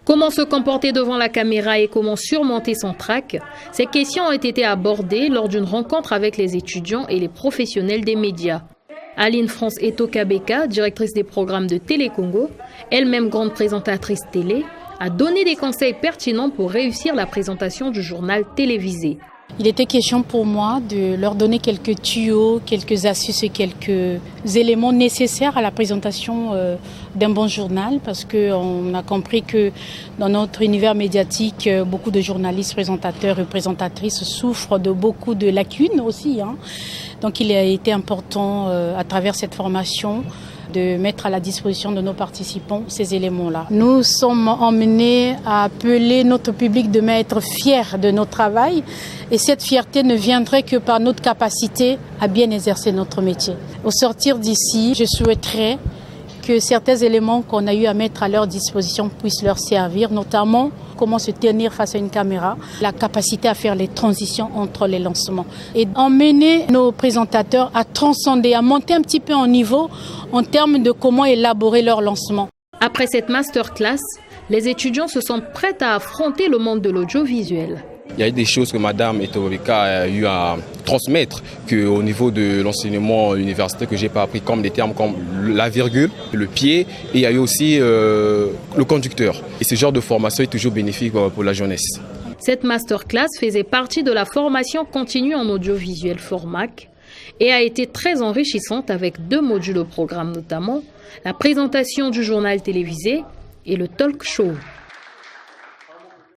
Comment se comporter devant la caméra et comment surmonter son trac? Ces questions ont été abordées lors d'une rencontre avec les étudiants et les professionnels des médias. Aline France Eto-Kabeka, directrice des programmes de Télé Congo, elle-même grande présentatrice télé, a donné des conseils pertinents pour réussir la présentation du journal télévisé. Il était question pour moi de leur donner quelques tuyaux, quelques astuces et quelques éléments nécessaires à la présentation d'un bon journal, parce qu'on a compris que dans notre univers médiatique, beaucoup de journalistes, présentateurs et présentatrices souffrent de beaucoup de lacunes aussi. Donc il a été important à travers cette formation de mettre à la disposition de nos participants ces éléments-là. Nous sommes emmenés à appeler notre public demain à être fiers de notre travail et cette fierté ne viendrait que par notre capacité à bien exercer notre métier. Au sortir d'ici, je souhaiterais que certains éléments qu'on a eu à mettre à leur disposition puissent leur servir, notamment comment se tenir face à une caméra, la capacité à faire les transitions entre les lancements et emmener nos présentateurs à transcender, à monter un petit peu en niveau en termes de comment élaborer leur lancement. Après cette masterclass, les étudiants se sentent prêts à affronter le monde de l'audiovisuel. Il y a des choses que Madame Eto-Kabeka a eu à transmettre qu'au niveau de l'enseignement universitaire que j'ai pas appris, comme des termes comme la virgule, le pied, et il y a eu aussi le conducteur. Et ce genre de formation est toujours bénéfique pour la jeunesse. Cette masterclass faisait partie de la formation continue en audiovisuel Formac et a été très enrichissante avec 2 modules au programme, notamment la présentation du journal télévisé et le talk show.